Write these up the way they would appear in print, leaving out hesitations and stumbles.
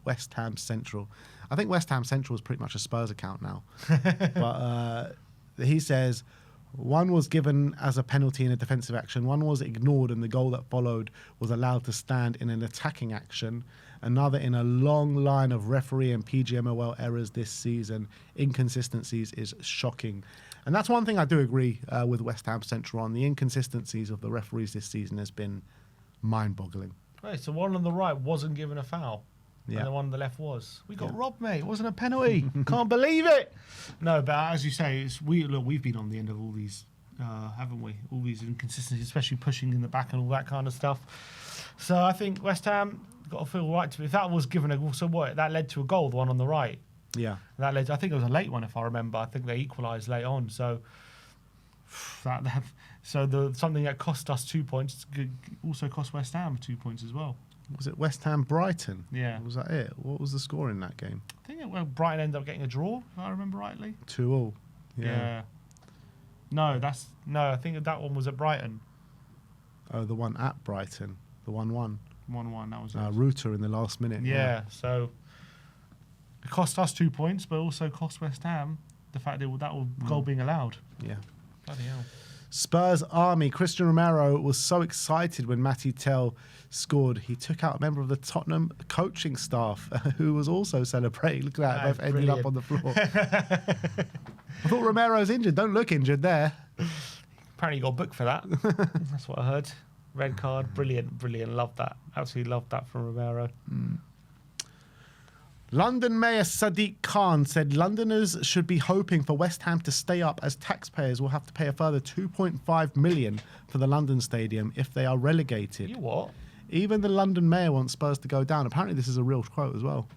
West Ham Central. I think West Ham Central is pretty much a Spurs account now. But he says, one was given as a penalty in a defensive action, one was ignored, and the goal that followed was allowed to stand in an attacking action. Another in a long line of referee and PGMOL errors this season. Inconsistencies is shocking. And that's one thing I do agree with West Ham Central on. The inconsistencies of the referees this season has been mind-boggling. Right, so one on the right wasn't given a foul. Yeah. And the one on the left was. We got robbed, mate. It wasn't a penalty. Can't believe it. No, but as you say, we've been on the end of all these, haven't we? All these inconsistencies, especially pushing in the back and all that kind of stuff. So I think West Ham got to feel right to me. If that was given a... So what? That led to a goal, the one on the right. Yeah. That led. I think it was a late one, if I remember. I think they equalised late on. So something that cost us 2 points also cost West Ham 2 points as well. Was it West Ham Brighton? Yeah. Was that it? What was the score in that game? I think Brighton ended up getting a draw, if I remember rightly. 2-2. Yeah. No, I think that one was at Brighton. Oh, the one at Brighton. The 1-1. 1-1, that was it. Rooter in the last minute. Yeah, so it cost us 2 points, but also cost West Ham the fact that goal being allowed. Yeah. Bloody hell. Spurs Army. Christian Romero was so excited when Matty Tell scored. He took out a member of the Tottenham coaching staff who was also celebrating. Look at that, both ended up on the floor. I thought Romero's injured. Don't look injured there. Apparently you got booked for that. That's what I heard. Red card. Brilliant. Loved that. Absolutely loved that from Romero. London Mayor Sadiq Khan said Londoners should be hoping for West Ham to stay up, as taxpayers will have to pay a further $2.5 million for the London Stadium if they are relegated. You what? Even the London Mayor wants Spurs to go down. Apparently this is a real quote as well.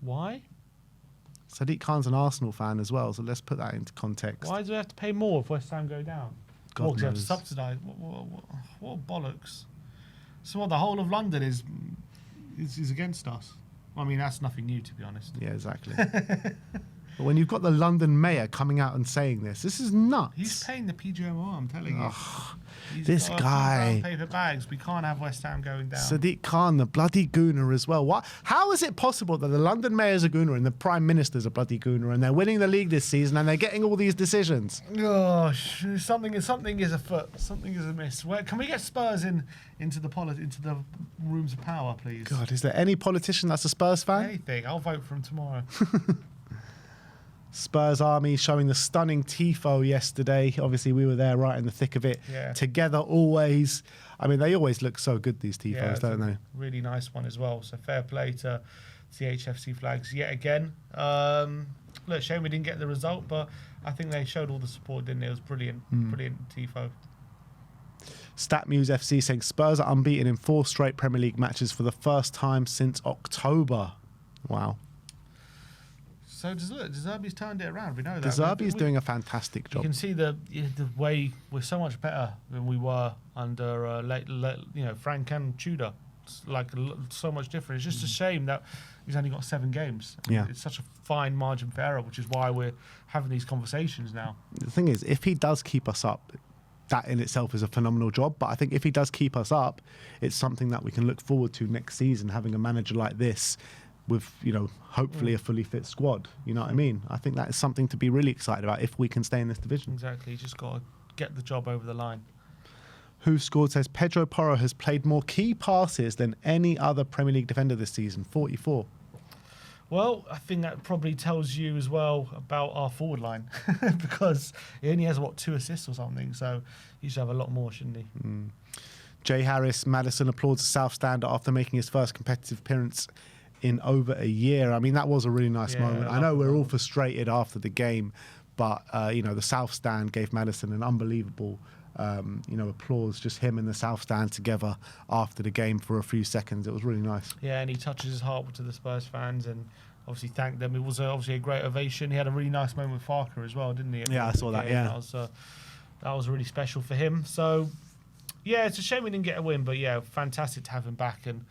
Why? Sadiq Khan's an Arsenal fan as well, so let's put that into context. Why do we have to pay more if West Ham go down? God Because they have to knows. subsidise. What bollocks? So what, the whole of London is against us? I mean, that's nothing new, to be honest. Yeah, exactly. But when you've got the London Mayor coming out and saying this is nuts. He's paying the PGMO, I'm telling you. He's this got guy. paper bags. We can't have West Ham going down. Sadiq Khan, the bloody gooner as well. What? How is it possible that the London Mayor's a gooner and the Prime Minister's a bloody gooner and they're winning the league this season and they're getting all these decisions? Gosh, something is afoot. Something is amiss. Can we get Spurs into the rooms of power, please? God, is there any politician that's a Spurs fan? Anything. I'll vote for him tomorrow. Spurs Army showing the stunning tifo yesterday. Obviously, we were there right in the thick of it. Yeah. Together always. I mean, they always look so good, these tifos, don't they? Really nice one as well. So fair play to CHFC Flags yet again. Look, shame we didn't get the result, but I think they showed all the support, didn't they? It was brilliant. Brilliant tifo. StatMuse FC saying Spurs are unbeaten in 4 straight Premier League matches for the first time since October. Wow. So De Zerbi's turned it around. We know that. De Zerbi's doing a fantastic job. You can see the way we're so much better than we were under Frank and Tudor. It's like so much different. It's just a shame that he's only got 7 games. Yeah. It's such a fine margin for error, which is why we're having these conversations now. The thing is, if he does keep us up, that in itself is a phenomenal job. But I think if he does keep us up, it's something that we can look forward to next season, having a manager like this with, hopefully a fully fit squad. You know what I mean? I think that is something to be really excited about if we can stay in this division. Exactly. You just got to get the job over the line. Who Scored says Pedro Porro has played more key passes than any other Premier League defender this season, 44. Well, I think that probably tells you as well about our forward line because he only has, 2 assists or something, so he should have a lot more, shouldn't he? Jay Harris, Maddison applauds the South Stander after making his first competitive appearance in over a year. I mean, that was a really nice moment. I know we're all frustrated after the game, but, the South Stand gave Maddison an unbelievable applause, just him and the South Stand together after the game for a few seconds. It was really nice. Yeah, and he touches his heart to the Spurs fans and obviously thanked them. It was obviously a great ovation. He had a really nice moment with Farker as well, didn't he? Yeah, I saw that, yeah. That was really special for him. So, yeah, it's a shame we didn't get a win, but yeah, fantastic to have him back. And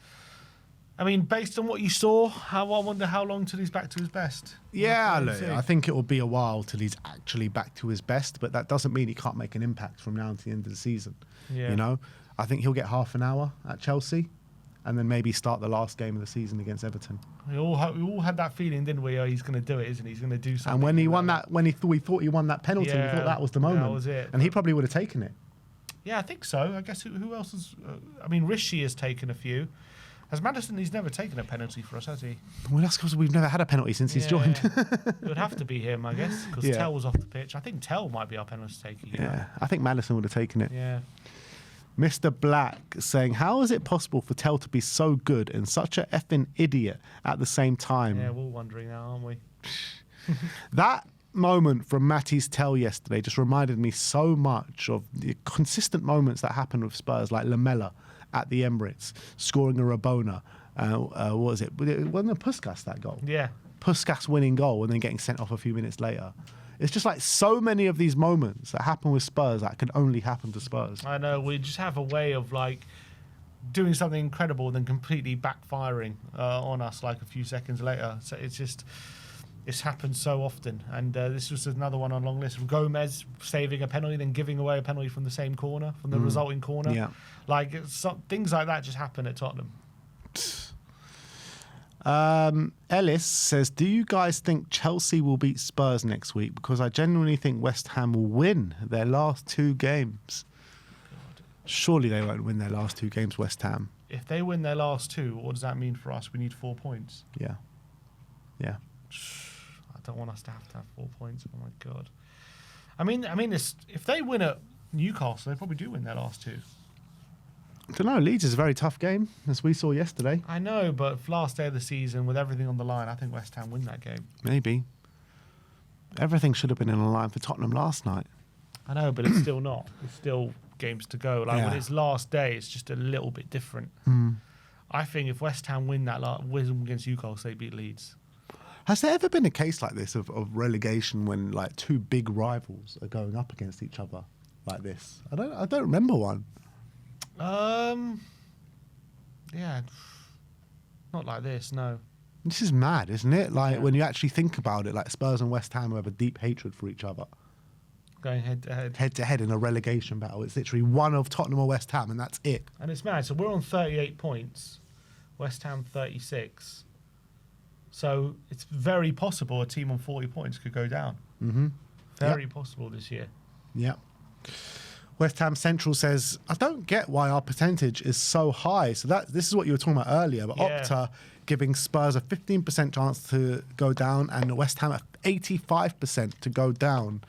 I mean, based on what you saw, I wonder how long till he's back to his best. Yeah, look, I think it will be a while till he's actually back to his best, but that doesn't mean he can't make an impact from now to the end of the season. Yeah. I think he'll get half an hour at Chelsea. and then maybe start the last game of the season against Everton. We all had that feeling, didn't we? Oh, he's going to do it, isn't he? He's going to do something. And when he won that, we thought he won that penalty, we thought that was the moment. That was it. And he probably would have taken it. Yeah, I think so. I guess who else has... I mean, Rishi has taken a few. Has Maddison, he's never taken a penalty for us, has he? Well, that's because we've never had a penalty since he's joined. It would have to be him, I guess, because Tell was off the pitch. I think Tell might be our penalty taker. Yeah, I think Maddison would have taken it. Yeah. Mr. Black saying, how is it possible for Tell to be so good and such a effing idiot at the same time? Yeah, we're all wondering now, aren't we? That moment from Matty's Tell yesterday just reminded me so much of the consistent moments that happen with Spurs, like Lamella at the Emirates, scoring a Rabona. What was it? Wasn't it Puskas, that goal? Yeah. Puskas winning goal and then getting sent off a few minutes later. It's just like so many of these moments that happen with Spurs that can only happen to Spurs. I know, we just have a way of like doing something incredible and then completely backfiring on us like a few seconds later. So it's happened so often. And this was another one on a long list. Gomez saving a penalty, then giving away a penalty from the same corner, from the resulting corner. Yeah. Like things like that just happen at Tottenham. Ellis says, do you guys think Chelsea will beat Spurs next week? Because I genuinely think West Ham will win their last 2 games. God. Surely they won't win their last 2 games, West Ham. If they win their last 2, what does that mean for us? We need 4 points. Yeah. Yeah. I don't want us to have 4 points. Oh, my God. I mean, if they win at Newcastle, they probably do win their last 2. I don't know. Leeds is a very tough game, as we saw yesterday. I know, but last day of the season, with everything on the line, I think West Ham win that game. Maybe. Everything should have been on the line for Tottenham last night. I know, but it's still not. There's still games to go. Like when it's last day, it's just a little bit different. I think if West Ham win that win against Newcastle, they beat Leeds. Has there ever been a case like this of relegation when like 2 big rivals are going up against each other like this? I don't remember one. Yeah, not like this, no. This is mad, isn't it? Like when you actually think about it, like Spurs and West Ham have a deep hatred for each other. Going head to head. Head to head in a relegation battle. It's literally one of Tottenham or West Ham, and that's it. And it's mad. So we're on 38 points, West Ham 36. So it's very possible a team on 40 points could go down. Very possible this year. Yeah. West Ham Central says, I don't get why our percentage is so high. So this is what you were talking about earlier, but Opta giving Spurs a 15% chance to go down and West Ham a 85% to go down.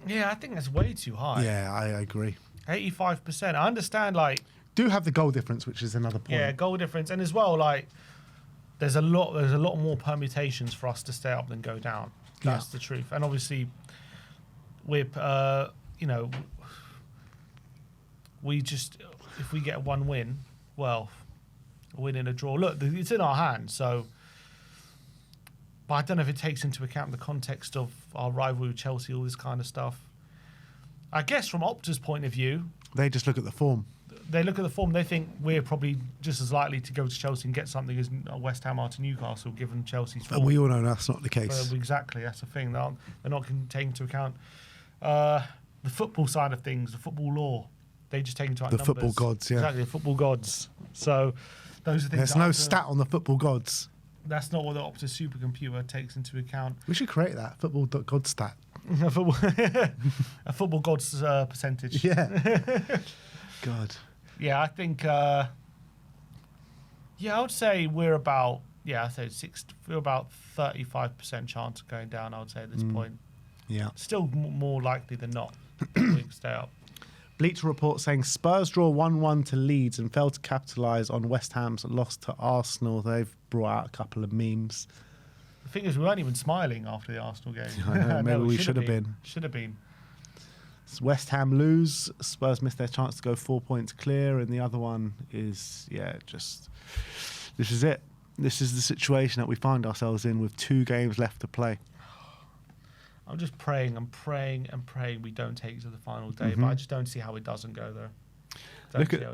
Yeah, I think that's way too high. Yeah, I agree. 85%. I understand, like... Do have the goal difference, which is another point. Yeah, goal difference. And as well, like, there's a lot more permutations for us to stay up than go down. That's the truth. And obviously, we're, we just, if we get 1 win, well, a win and a draw. Look, it's in our hands, so... But I don't know if it takes into account the context of our rivalry with Chelsea, all this kind of stuff. I guess from Opta's point of view... They just look at the form. They look at the form. They think we're probably just as likely to go to Chelsea and get something as West Ham are to Newcastle, given Chelsea's form. But we all know that's not the case. Exactly, that's the thing. They're not taking into account the football side of things, the football law. They just take into account the numbers. Football gods, yeah. Exactly, the football gods. So those are things. There's no stat on the football gods. That's not what the Opta supercomputer takes into account. We should create that football.god stat. A football god's percentage. Yeah. God. Yeah, I think. I would say we're about. Yeah, I say we're about 35% chance of going down. I would say at this point. Yeah. Still more likely than not. We can stay up. Bleacher Report saying Spurs draw 1-1 to Leeds and failed to capitalise on West Ham's loss to Arsenal. They've brought out a couple of memes. The thing is, we weren't even smiling after the Arsenal game. I know, maybe we should have been. Should have been. West Ham lose. Spurs missed their chance to go 4 points clear. And the other one is, this is it. This is the situation that we find ourselves in with 2 games left to play. I'm just praying we don't take it to the final day, but I just don't see how it doesn't go there.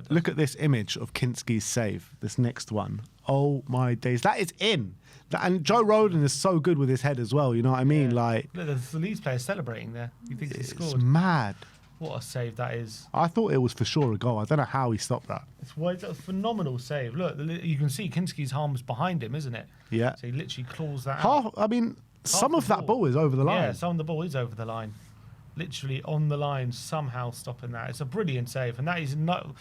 Look at this image of Kinsky's save, this next one. Oh my days, that is in. And Joe Rodon is so good with his head as well, you know what I mean? Yeah. Like Look, the Leeds player celebrating there. You think he scored? It's mad. What a save that is. I thought it was for sure a goal. I don't know how he stopped that. It's a phenomenal save. Look, you can see Kinsky's arm's behind him, isn't it? Yeah. So he literally claws that out. I mean, some of that ball is over the line. Yeah, some of the ball is over the line. Literally on the line, somehow stopping that. It's a brilliant save. And that is not...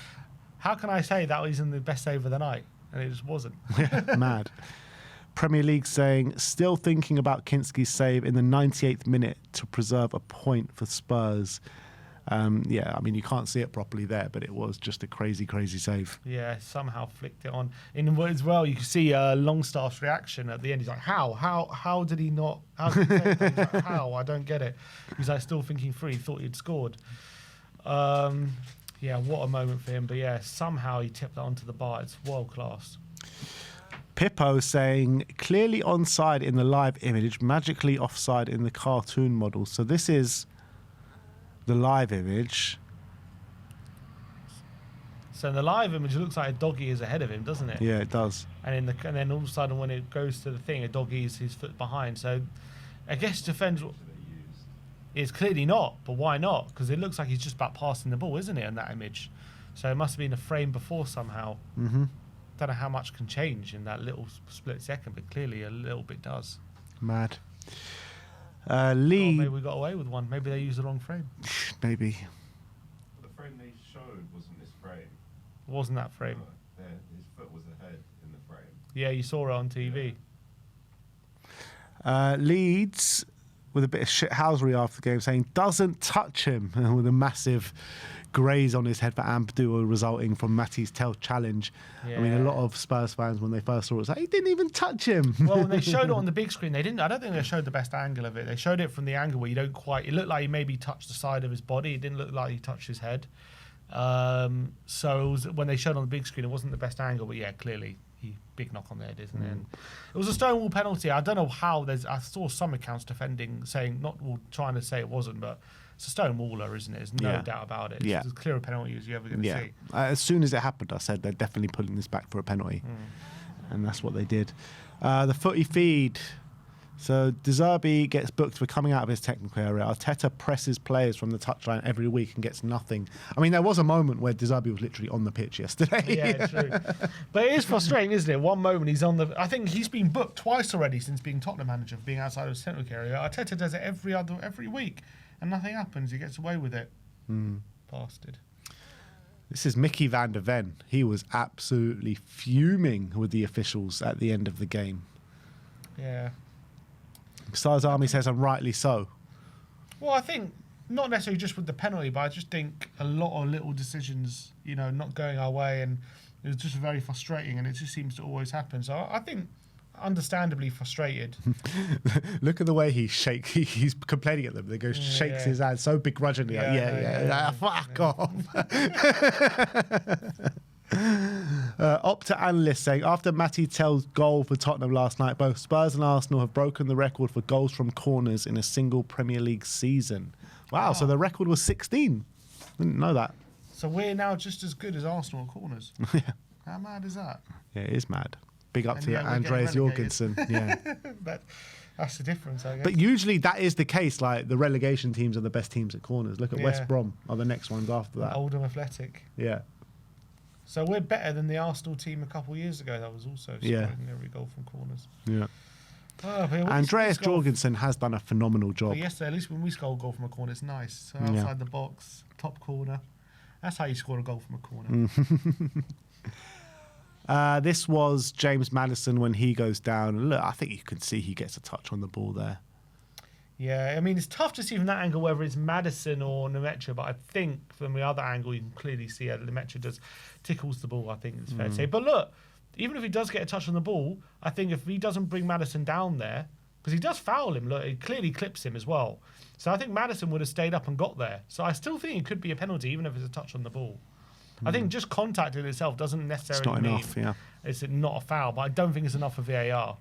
How can I say that isn't the best save of the night? And it just wasn't. Yeah, mad. Premier League saying, still thinking about Kinsky's save in the 98th minute to preserve a point for Spurs. Yeah, I mean, you can't see it properly there, but it was just a crazy, crazy save. Yeah, somehow flicked it on. In as well, you can see Longstaff's reaction at the end. He's like, how did he not? How did he save that? He's like, how? I don't get it. He's like, still thinking through. He thought he'd scored. Yeah, what a moment for him. But yeah, somehow he tipped that onto the bar. It's world class. Pippo saying, clearly onside in the live image, magically offside in the cartoon model. So this is the live image. So in the live image, it looks like a doggy is ahead of him, doesn't it? Yeah, it does. And then all of a sudden, when it goes to the thing, a doggy is his foot behind. So I guess defense is clearly not, but why not? Because it looks like he's just about passing the ball, isn't it, in that image? So it must have been a frame before somehow. Mm-hmm. Don't know how much can change in that little split second, but clearly a little bit does. Mad. Lee. Maybe we got away with one. Maybe they used the wrong frame. Maybe. The frame they showed wasn't this frame. It wasn't that frame. His foot was ahead in the frame. Yeah, you saw it on TV. Leeds with a bit of shithousery after the game saying doesn't touch him with a massive graze on his head for Ampadu resulting from Matty's tail challenge. Yeah. I mean, a lot of Spurs fans when they first saw it was like, he didn't even touch him. Well, when they showed it on the big screen, they didn't. I don't think they showed the best angle of it. They showed it from the angle where you don't quite. It looked like he maybe touched the side of his body. It didn't look like he touched his head. So it was, when they showed on the big screen, it wasn't the best angle. But yeah, clearly, big knock on the head, isn't it? And it was a Stonewall penalty. I don't know how. I saw some accounts defending, saying trying to say it wasn't, but it's a Stonewaller, isn't it? There's no doubt about it. It's as clear a penalty as you're ever going to see. As soon as it happened, I said they're definitely putting this back for a penalty, and that's what they did. The footy feed. So De Zerbi gets booked for coming out of his technical area. Arteta presses players from the touchline every week and gets nothing. I mean, there was a moment where De Zerbi was literally on the pitch yesterday. Yeah, true. But it is frustrating, isn't it? One moment he's on the... I think he's been booked twice already since being Tottenham manager for being outside of his technical area. Arteta does it every week and nothing happens. He gets away with it. Bastard. This is Mickey van der Ven. He was absolutely fuming with the officials at the end of the game. Yeah. Stars Army says, and rightly so. Well, I think not necessarily just with the penalty, but I just think a lot of little decisions, not going our way, and it was just very frustrating, and it just seems to always happen. So I think understandably frustrated. Look at the way he shakes. He's complaining at them. They go, shakes his hand so begrudgingly. Fuck off. Opta analyst saying, after Matty Tell's goal for Tottenham last night, both Spurs and Arsenal have broken the record for goals from corners in a single Premier League season. Wow. So the record was 16. Didn't know that. So we're now just as good as Arsenal at corners. Yeah. How mad is that? Yeah, it is mad. Big up to Andreas Jorgensen. Yeah. That's the difference, I guess. But usually that is the case. Like, the relegation teams are the best teams at corners. Look at West Brom are the next ones after that. Oldham Athletic. Yeah. So we're better than the Arsenal team a couple of years ago. That was also scoring every goal from corners. Yeah. Andreas Jorgensen has done a phenomenal job. But yesterday, at least when we score a goal from a corner, it's nice. So outside the box, top corner. That's how you score a goal from a corner. This was James Maddison when he goes down. Look, I think you can see he gets a touch on the ball there. Yeah, I mean, it's tough to see from that angle whether it's Maddison or Lemaitre, but I think from the other angle you can clearly see that Lemaitre tickles the ball, I think it's fair to say. But look, even if he does get a touch on the ball, I think if he doesn't bring Maddison down there, because he does foul him, look, it clearly clips him as well. So I think Maddison would have stayed up and got there. So I still think it could be a penalty, even if it's a touch on the ball. I think just contact in itself doesn't necessarily mean it's not a foul, but I don't think it's enough for VAR.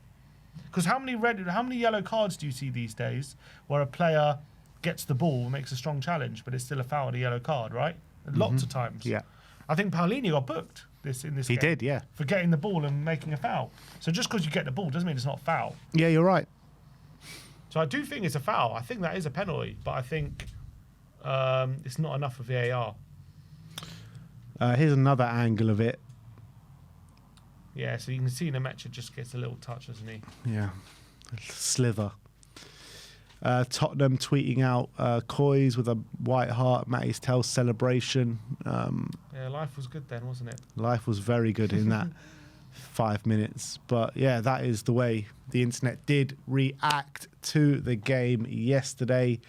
Because how many yellow cards do you see these days where a player gets the ball, makes a strong challenge, but it's still a foul and a yellow card, right? Lots of times. Yeah. I think Paulinho got booked in this game. He did, yeah. For getting the ball and making a foul. So just because you get the ball doesn't mean it's not a foul. Yeah, you're right. So I do think it's a foul. I think that is a penalty, but I think it's not enough for VAR. Here's another angle of it. Yeah, so you can see Nemecha just gets a little touch, doesn't he? Yeah, slither. Tottenham tweeting out COYS with a white heart, Matty's Tell celebration. Yeah, life was good then, wasn't it? Life was very good in that 5 minutes. But yeah, that is the way the internet did react to the game yesterday.